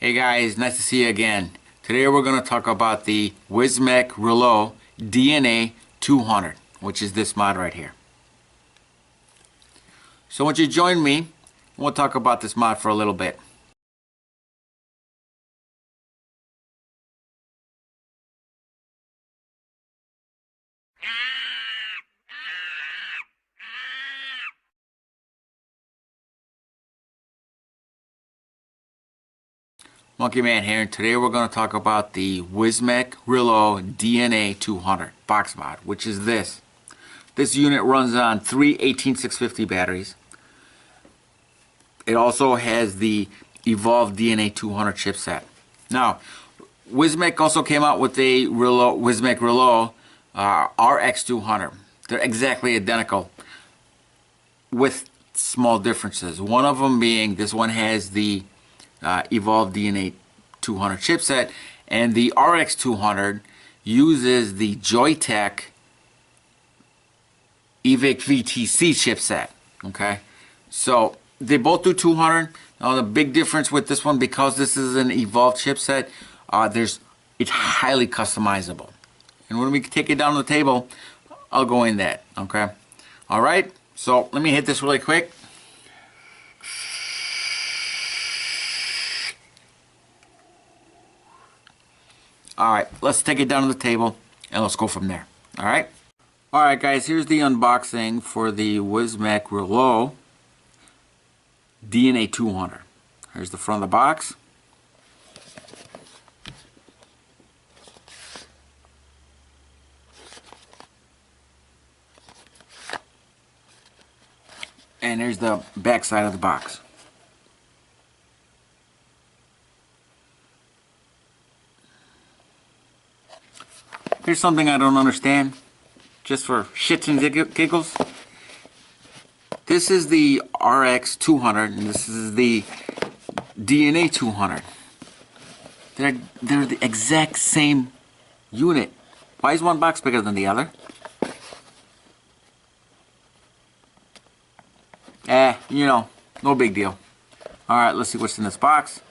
Hey guys, nice to see you again. Today we're going to talk about the Wismec Reuleaux DNA200, which is this mod right here. So once you join me, we'll talk about this mod for a little bit. Monkey Man here, and today we're going to talk about the Wismec Reuleaux DNA200 box mod, which is this. This unit runs on 3 18650 batteries. It also has the Evolve DNA200 chipset. Now, Wismec also came out with a Wismec Reuleaux RX200. They're exactly identical with small differences. One of them being this one has the Evolve DNA200 chipset, and the RX200 uses the Joytech Vape VTC chipset. Okay, so they both do 200. Now the big difference with this one, because this is an Evolve chipset, it's highly customizable. And when we take it down to the table, I'll go in that. Okay, all right. So let me hit this really quick. Alright, let's take it down to the table and let's go from there. Alright? Alright guys, here's the unboxing for the Wismec Reuleaux DNA200. Here's the front of the box. And here's the back side of the box. Here's something I don't understand, just for shits and giggles. This is the RX200 and this is the DNA200. They're the exact same unit. Why is one box bigger than the other? You know, no big deal. Alright, let's see what's in this box.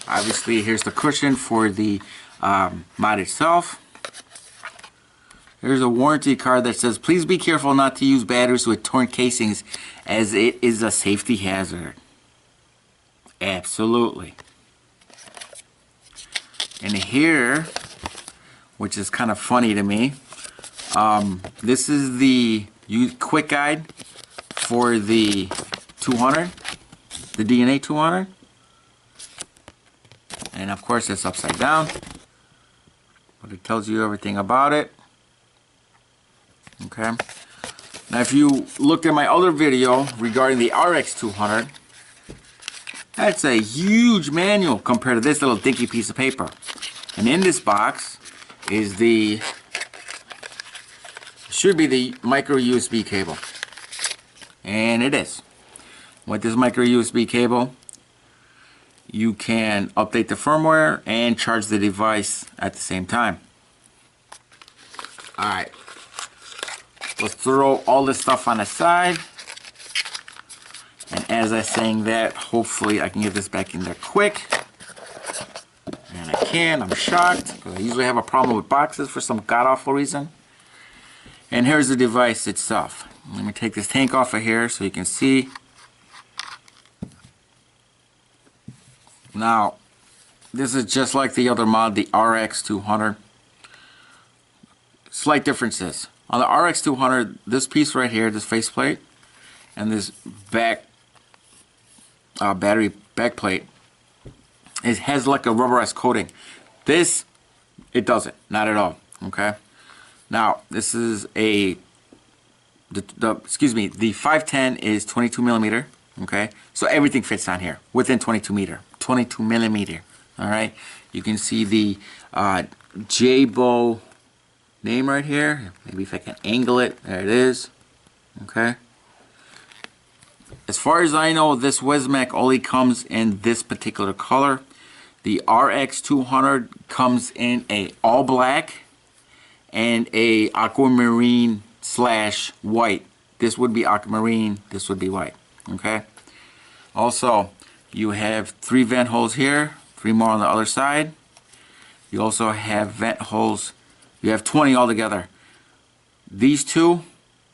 Obviously, here's the cushion for the mod itself. There's a warranty card that says, please be careful not to use batteries with torn casings as it is a safety hazard. Absolutely. And here, which is kind of funny to me, this is the quick guide for the 200, the DNA200. And of course it's upside down, but it tells you everything about it. Okay. Now if you looked at my other video regarding the RX200, that's a huge manual compared to this little dinky piece of paper. And in this box is should be the micro USB cable. And it is. With this micro USB cable, you can update the firmware and charge the device at the same time. Alright, let's throw all this stuff on the side. And as I'm saying that, hopefully I can get this back in there quick. And I can. I'm shocked, because I usually have a problem with boxes for some god-awful reason. And here's the device itself. Let me take this tank off of here so you can see. Now, this is just like the other mod, the RX200. Slight differences. On the RX200, this piece right here, this faceplate, and this back battery backplate, it has like a rubberized coating. This, it doesn't, not at all. Okay. Now, this is the 510 is 22 millimeter. Okay, so everything fits on here within 22 millimeter. All right, you can see the J-Bow name right here. Maybe if I can angle it, there it is. Okay. As far as I know, this Wismec only comes in this particular color. The RX200 comes in a all black and a aquamarine / white. This would be aquamarine. This would be white. Okay. Also, You have 3 vent holes here, 3 more on the other side. You also have vent holes. You have 20 altogether. These 2,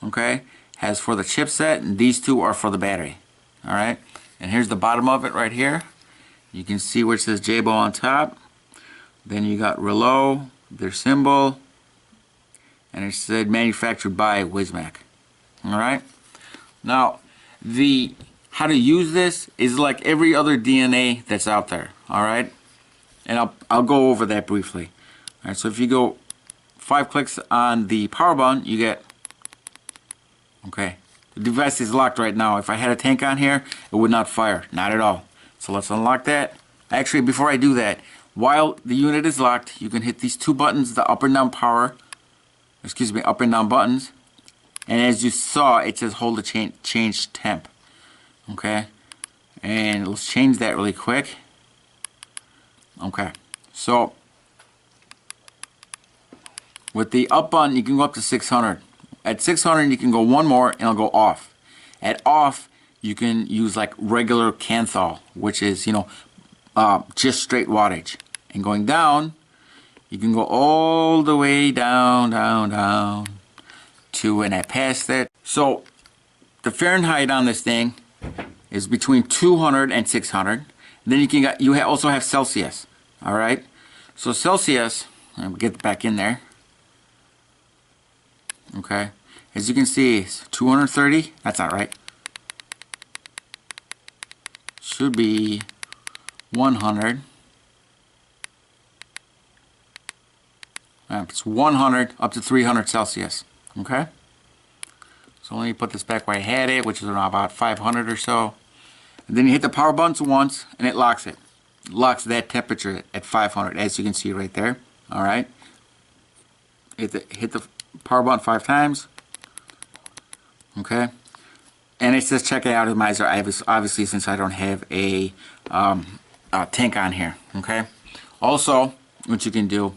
okay, has for the chipset, and these 2 are for the battery. All right, and here's the bottom of it right here. You can see where it says Jabo on top. Then you got Reuleaux, their symbol, and it said manufactured by Wismec. All right. Now, how to use this is like every other DNA that's out there. All right, and I'll go over that briefly. All right. So if you go 5 clicks on the power button, you get. Okay. The device is locked right now. If I had a tank on here, it would not fire. Not at all. So let's unlock that. Actually, before I do that, while the unit is locked, you can hit these 2 buttons, the up and down up and down buttons. And as you saw, it says hold to change temp. Okay. And let's change that really quick. Okay. So with the up button, you can go up to 600. At 600, you can go 1 more and it'll go off. At off, you can use like regular Canthal, which is, just straight wattage. And going down, you can go all the way down to when I passed it. So the Fahrenheit on this thing is between 200 and 600. Then you also have Celsius. All right. So Celsius, let me get back in there. Okay, as you can see, it's 230. That's not right. Should be 100. It's 100 up to 300 Celsius. Okay. So let me put this back where I had it, which is around about 500 or so. And then you hit the power buttons once, and it locks it. It locks that temperature at 500, as you can see right there. All right. Hit the power button 5 times. Okay, and it says check out atomizer. Obviously, since I don't have a tank on here. Okay. Also, what you can do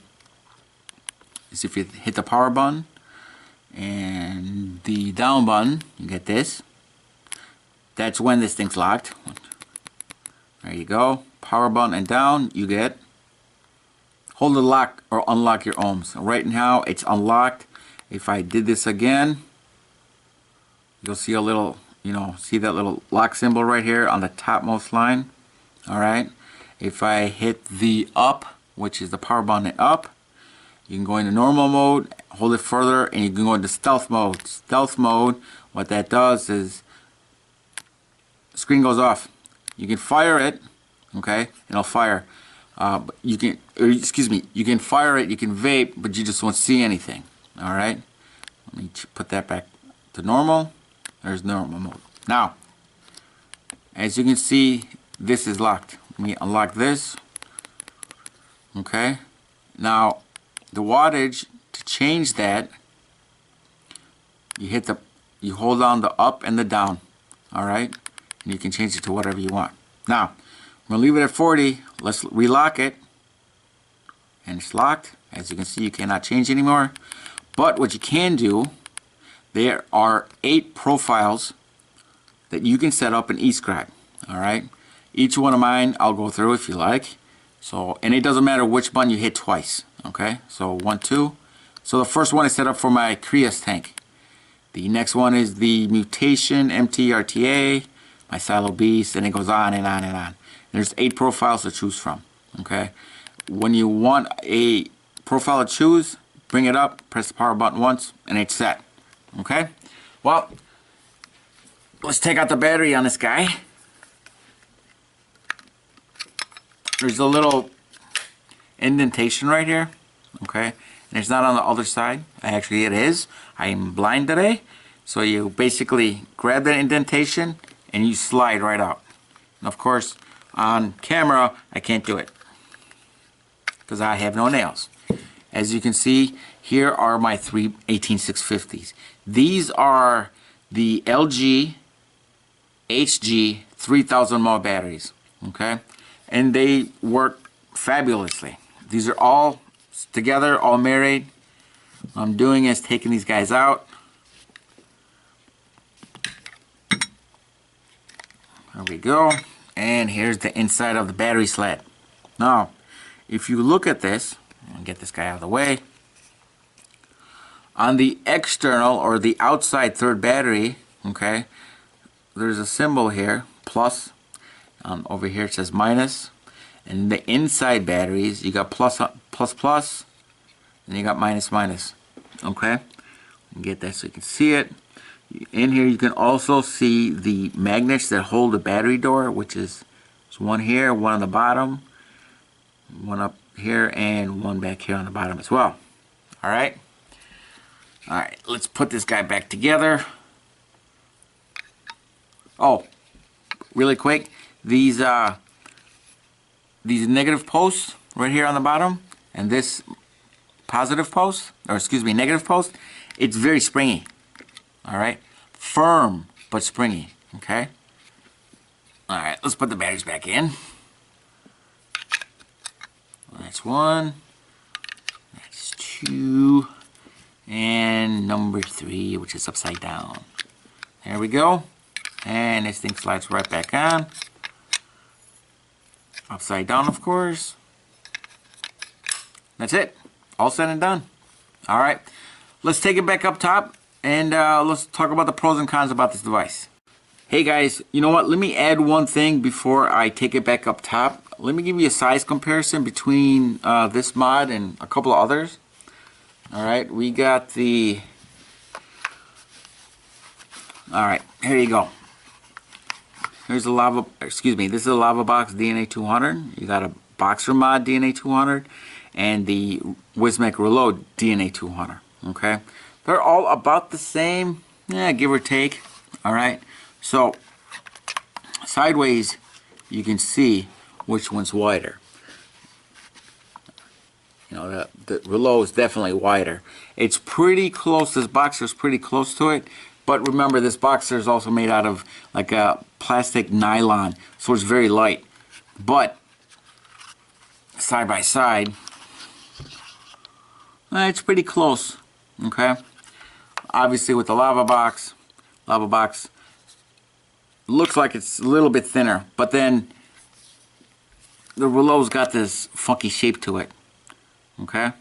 is if you hit the power button and the down button, you get this. That's when this thing's locked. There you go. Power button and down, you get. Hold the lock or unlock your ohms. Right now, it's unlocked. If I did this again, you'll see a little, see that little lock symbol right here on the topmost line. All right. If I hit the up, which is the power button up, you can go into normal mode, hold it further, and you can go into stealth mode. Stealth mode, what that does is the screen goes off. You can fire it, okay, and it'll fire. You can fire it, you can vape, but you just won't see anything. All right. Let me put that back to normal. There's normal mode. Now, as you can see, this is locked. Let me unlock this. Okay. Now, the wattage, to change that, you hold down the up and the down. All right. And you can change it to whatever you want. Now, I'm going to leave it at 40. Let's relock it. And it's locked. As you can see, you cannot change anymore. But what you can do, there are 8 profiles that you can set up in eScribe. All right. Each one of mine, I'll go through if you like. So, and it doesn't matter which button you hit twice. Okay. So 1, 2. So the first one is set up for my Creus tank. The next one is the Mutation MTRTA, my Silo Beast, and it goes on and on and on. There's 8 profiles to choose from. Okay. When you want a profile to choose, bring it up, press the power button once, and it's set. Okay. Well, let's take out the battery on this guy. There's a little indentation right here. Okay. And it's not on the other side. Actually, it is. I am blind today. So you basically grab that indentation and you slide right out. And of course, on camera, I can't do it because I have no nails. As you can see, here are my 3 18650s. These are the LG HG 3000 mAh batteries. Okay. And they work fabulously. These are all together, all married. What I'm doing is taking these guys out. There we go. And here's the inside of the battery sled. Now, if you look at this, I'll get this guy out of the way. On the external or the outside third battery, okay, there's a symbol here, plus. Over here it says minus. And the inside batteries, you got plus, plus, plus, and you got minus, minus. Okay? Get that so you can see it. In here you can also see the magnets that hold the battery door, which is one here, one on the bottom, one up here, and one back here on the bottom as well. Alright? Alright, let's put this guy back together. Oh, really quick, these negative posts right here on the bottom, and this positive post, or excuse me, negative post, it's very springy. Alright? Firm, but springy. Okay? Alright, let's put the batteries back in. That's one. That's two. And number three, which is upside down. There we go. And this thing slides right back on. Upside down, of course. That's it. All said and done. Alright. Let's take it back up top and let's talk about the pros and cons about this device. Hey guys, you know what? Let me add one thing before I take it back up top. Let me give you a size comparison between this mod and a couple of others. Alright, we got the... Alright, here you go. Here's a lava, excuse me, this is a Lava Box DNA200. You got a Boxer Mod DNA200 and the Wismec Reuleaux DNA200. Okay, they're all about the same, yeah, give or take. Alright, so sideways you can see which one's wider. You know, the Reuleaux is definitely wider. It's pretty close, this Boxer is pretty close to it. But remember, this Boxer is also made out of like a plastic nylon, so it's very light. But side by side, it's pretty close. Okay. Obviously, with the Lava Box looks like it's a little bit thinner, but then the Reuleaux's got this funky shape to it. Okay.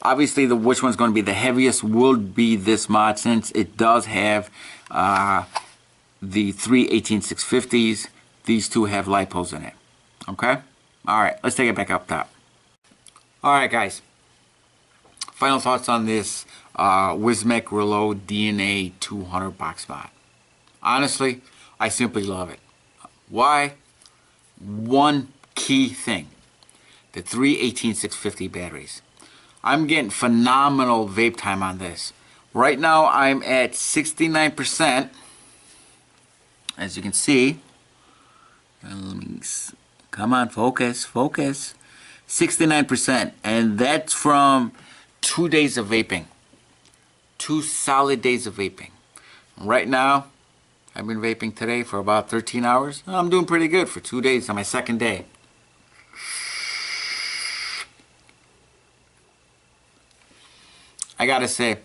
Obviously, which one's going to be the heaviest would be this mod, since it does have the three 18650s. These two have lipos in it. Okay? Alright, let's take it back up top. Alright guys, final thoughts on this Wismec Reuleaux DNA200 box mod. Honestly, I simply love it. Why? One key thing. The three 18650 batteries. I'm getting phenomenal vape time on this. Right now I'm at 69%. As you can see. Come on, focus, focus. 69%. And that's from 2 days of vaping. 2 solid days of vaping. Right now, I've been vaping today for about 13 hours. I'm doing pretty good for 2 days on my second day. I gotta say,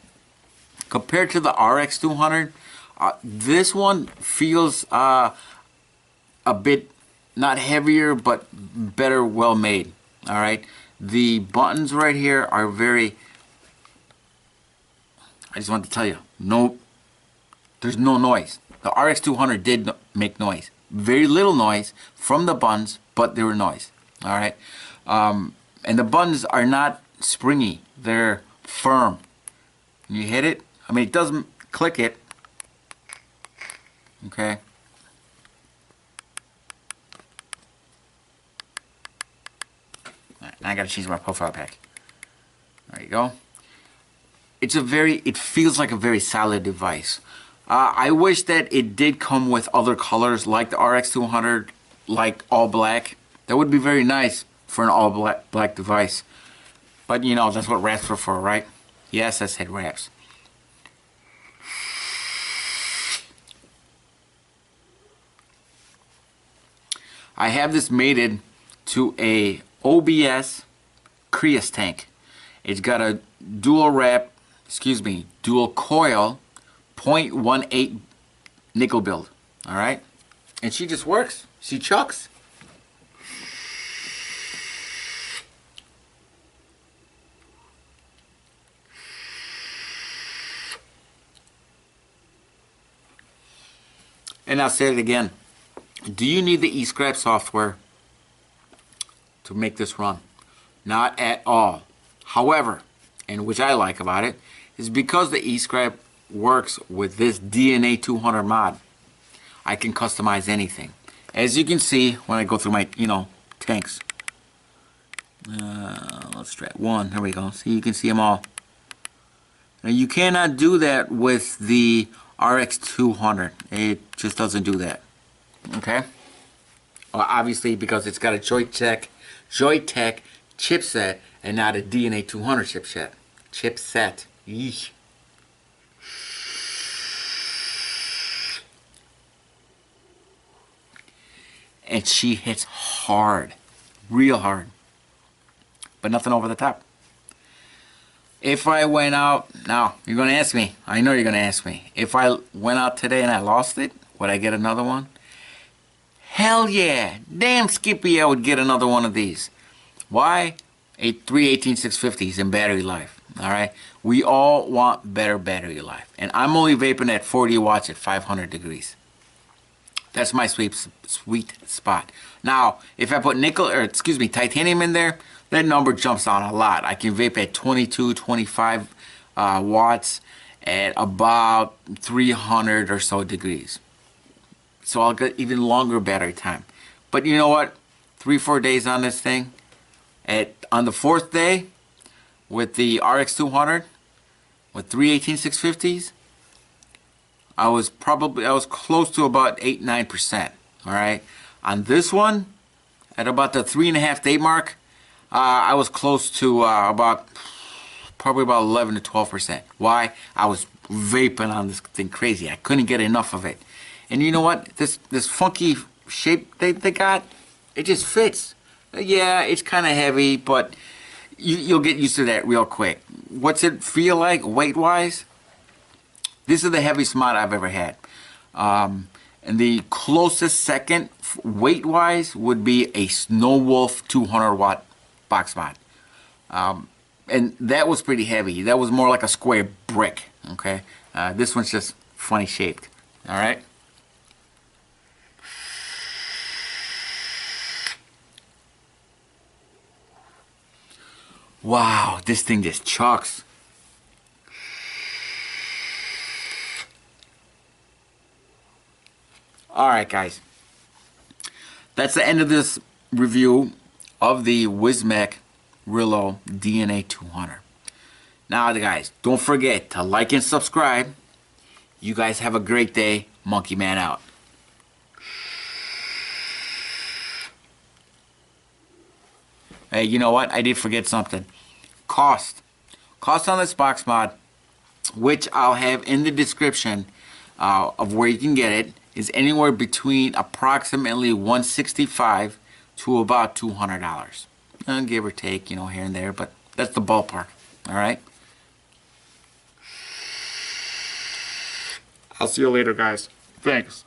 compared to the RX200, this one feels a bit, not heavier, but better, well made. Alright, the buttons right here are very, I just want to tell you, there's no noise. The RX200 did make noise. Very little noise from the buttons, but there were noise. Alright, and the buttons are not springy, they're firm. When you hit it, I mean, it doesn't click it. Okay. Alright, now I gotta change my profile pack. There you go. It feels like a very solid device. I wish that it did come with other colors like the RX200, like all black. That would be very nice for an all black device. But you know, that's what wraps are for, right? Yes, I said wraps. I have this mated to a OBS Creus tank. It's got a dual coil 0.18 nickel build. All right, and she just works. She chucks. And I'll say it again. Do you need the e-scrap software to make this run? Not at all. However, and which I like about it, is because the e-scrap works with this DNA200 mod, I can customize anything. As you can see when I go through my, tanks. Let's try one. There we go. See, you can see them all. Now you cannot do that with the RX200. It just doesn't do that. Okay? Well, obviously because it's got a Joytech chipset and not a DNA200 chipset. Yeesh. And she hits hard, real hard, but nothing over the top. If I went out, now you're going to ask me, I know you're going to ask me, if I went out today and I lost it, would I get another one? Hell yeah, damn Skippy, I would get another one of these. Why? 3 18650s in battery life, alright? We all want better battery life, and I'm only vaping at 40 watts at 500 degrees. That's my sweet spot. Now, if I put titanium in there, that number jumps on a lot. I can vape at 22, 25 watts at about 300 or so degrees. So I'll get even longer battery time. But you know what? 3-4 days on this thing. On the 4th day, with the RX200, with 3 18650s, I was close to about 8-9%. All right. On this one, at about the 3.5 day mark, I was close to probably about 11 to 12%. Why? I was vaping on this thing crazy. I couldn't get enough of it. And you know what? This funky shape they got, it just fits. Yeah, it's kind of heavy, but you'll get used to that real quick. What's it feel like weight-wise? This is the heaviest mod I've ever had. And the closest second weight-wise would be a Snow Wolf 200 watt box mod. And that was pretty heavy. That was more like a square brick. Okay, this one's just funny shaped. All right. Wow, this thing just chucks. Alright guys, that's the end of this review of the Wismec Reuleaux DNA200. Now guys, don't forget to like and subscribe. You guys have a great day. Monkey Man out. Hey, you know what? I did forget something. Cost on this box mod, which I'll have in the description of where you can get it, is anywhere between approximately $165 to about $200. Give or take, here and there, but that's the ballpark. All right. I'll see you later, guys. Thanks.